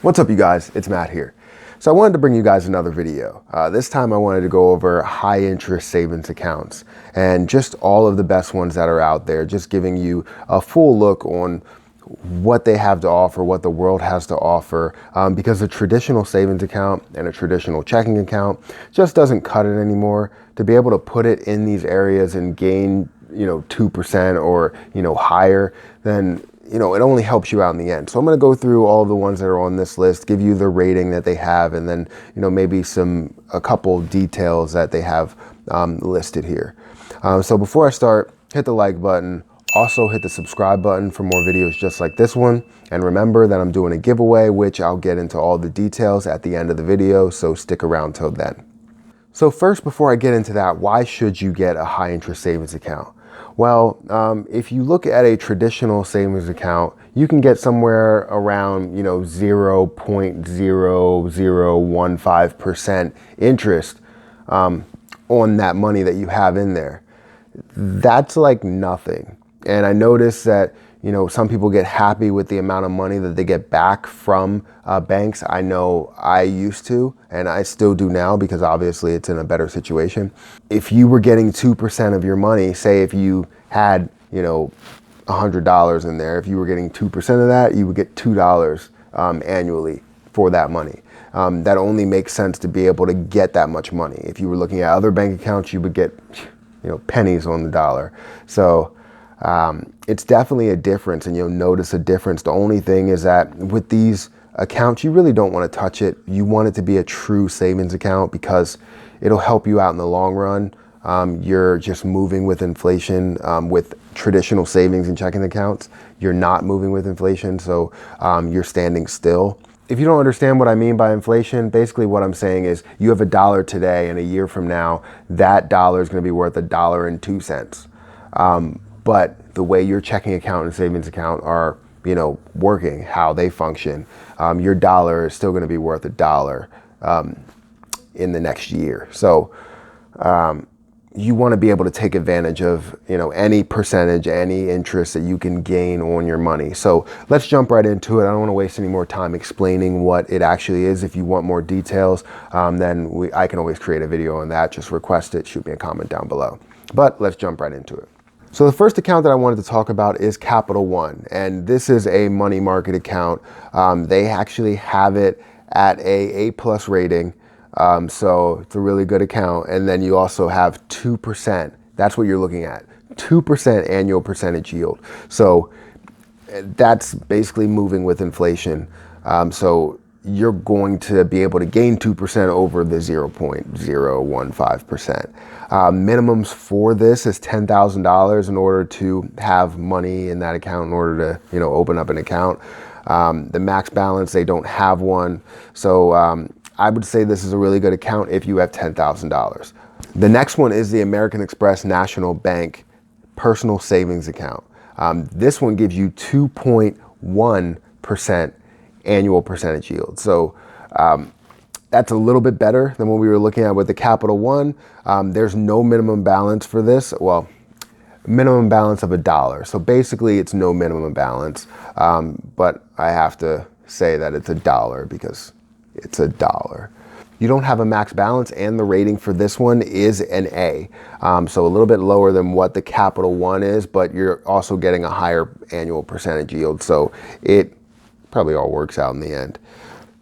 What's up, you guys? It's Matt here. So I wanted to bring you guys another video. This time I wanted to go over high interest savings accounts and just all of the best ones that are out there, just giving you a full look on what they have to offer, what the world has to offer, because a traditional savings account and a traditional checking account just doesn't cut it anymore. To be able to put it in these areas and gain 2% or higher, then it only helps you out in the end. So I'm going to go through all the ones that are on this list, give you the rating that they have, and then maybe a couple details that they have listed here. So before I start, hit the like button. Also hit the subscribe button for more videos just like this one. And remember that I'm doing a giveaway, which I'll get into all the details at the end of the video, so stick around till then. So first, before I get into that, why should you get a high interest savings account? Well, if you look at a traditional savings account, you can get somewhere around 0.0015% interest on that money that you have in there. That's like nothing. And I noticed that some people get happy with the amount of money that they get back from banks. I know I used to, and I still do now, because obviously it's in a better situation. If you were getting 2% of your money, say if you had $100 in there, if you were getting 2% of that, you would get $2 annually for that money. That only makes sense to be able to get that much money. If you were looking at other bank accounts, you would get pennies on the dollar. So it's definitely a difference, and you'll notice a difference. The only thing is that with these accounts, you really don't want to touch it. You want it to be a true savings account because it'll help you out in the long run. You're just moving with inflation. With traditional savings and checking accounts, you're not moving with inflation, so you're standing still. If you don't understand what I mean by inflation, basically what I'm saying is you have $1 today, and a year from now, that dollar is going to be worth $1.02. But the way your checking account and savings account are, working, how they function, your dollar is still going to be worth $1 in the next year. So you want to be able to take advantage of, any percentage, any interest that you can gain on your money. So let's jump right into it. I don't want to waste any more time explaining what it actually is. If you want more details, then I can always create a video on that. Just request it, shoot me a comment down below. But let's jump right into it. So the first account that I wanted to talk about is Capital One, and this is a money market account. They actually have it at a A+ rating, so it's a really good account. And then you also have 2%. That's what you're looking at, 2% annual percentage yield. So that's basically moving with inflation. So you're going to be able to gain 2% over the 0.015%. Minimums for this is $10,000 in order to have money in that account, in order to open up an account. The max balance, they don't have one. So I would say this is a really good account if you have $10,000. The next one is the American Express National Bank Personal Savings Account. This one gives you 2.1% annual percentage yield. So that's a little bit better than what we were looking at with the Capital One. There's no minimum balance for this. Well, minimum balance of $1. So basically it's no minimum balance. But I have to say that it's $1 because it's $1. You don't have a max balance, and the rating for this one is an A. So a little bit lower than what the Capital One is, but you're also getting a higher annual percentage yield. So it probably all works out in the end.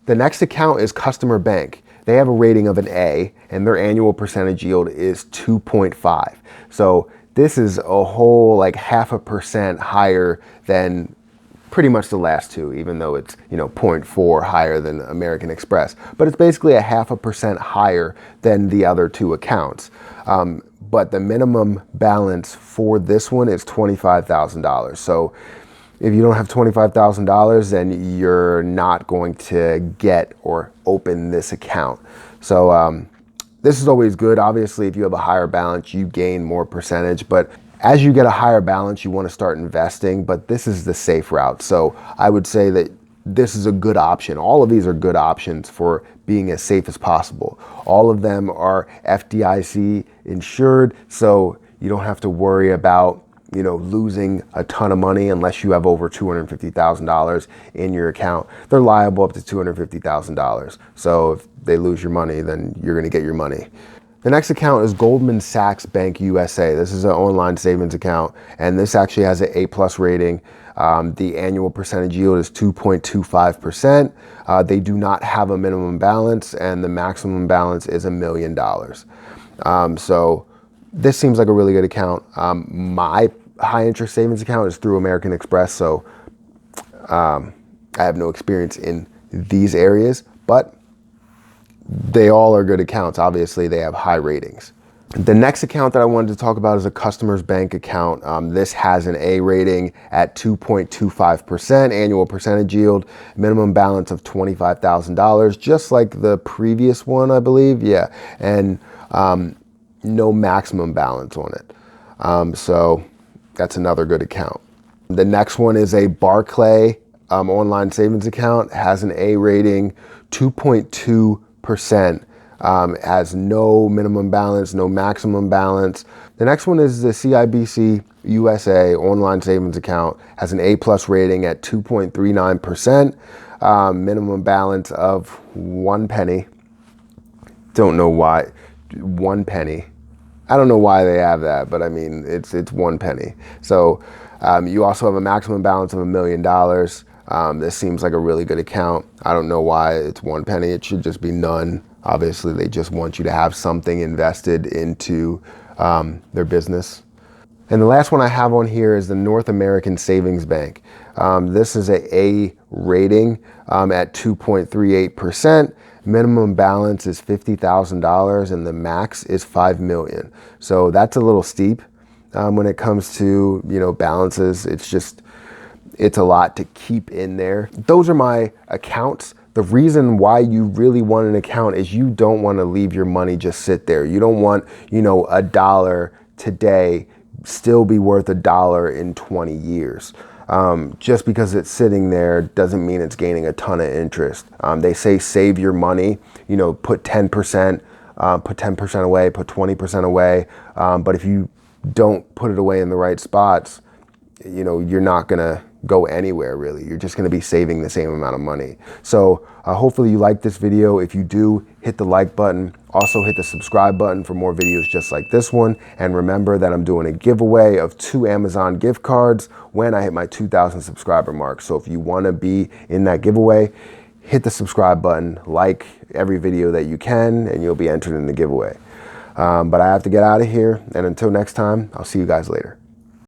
The next account is Customer Bank. They have a rating of an A, and their annual percentage yield is 2.5. So this is a whole 0.5% higher than pretty much the last two, even though it's 0.4 higher than American Express. But it's basically a 0.5% higher than the other two accounts. But the minimum balance for this one is $25,000. So if you don't have $25,000, then you're not going to get or open this account. So this is always good. Obviously, if you have a higher balance, you gain more percentage. But as you get a higher balance, you want to start investing. But this is the safe route. So I would say that this is a good option. All of these are good options for being as safe as possible. All of them are FDIC insured, so you don't have to worry about losing a ton of money unless you have over $250,000 in your account. They're liable up to $250,000. So if they lose your money, then you're going to get your money. The next account is Goldman Sachs Bank USA. This is an online savings account, and this actually has an A+ rating. The annual percentage yield is 2.25%. They do not have a minimum balance, and the maximum balance is $1 million. So this seems like a really good account. My high interest savings account is through American Express, so I have no experience in these areas, but they all are good accounts. Obviously, they have high ratings. The next account that I wanted to talk about is a customer's bank account. This has an A rating at 2.25%, annual percentage yield, minimum balance of $25,000, just like the previous one, I believe. Yeah, and no maximum balance on it. So that's another good account. The next one is a Barclay online savings account, has an A rating, 2.2%, has no minimum balance, no maximum balance. The next one is the CIBC USA online savings account, has an A+ rating at 2.39%, minimum balance of 1 penny. Don't know why, 1 penny. I don't know why they have that, but I mean, it's 1 penny. So you also have a maximum balance of $1 million. This seems like a really good account. I don't know why it's 1 penny. It should just be none. Obviously, they just want you to have something invested into their business. And the last one I have on here is the North American Savings Bank. This is A rating at 2.38%. Minimum balance is $50,000 and the max is $5 million. So that's a little steep when it comes to balances. It's a lot to keep in there. Those are my accounts. The reason why you really want an account is you don't want to leave your money just sit there. You don't want $1 today still be worth $1 in 20 years. Just because it's sitting there doesn't mean it's gaining a ton of interest. They say save your money, put 10%, put 10% away, put 20% away. But if you don't put it away in the right spots, you're not gonna go anywhere really. You're just gonna be saving the same amount of money. So hopefully you like this video. If you do, hit the like button. Also hit the subscribe button for more videos just like this one. And remember that I'm doing a giveaway of 2 Amazon gift cards when I hit my 2,000 subscriber mark. So if you wanna be in that giveaway, hit the subscribe button, like every video that you can, and you'll be entered in the giveaway. But I have to get out of here. And until next time, I'll see you guys later.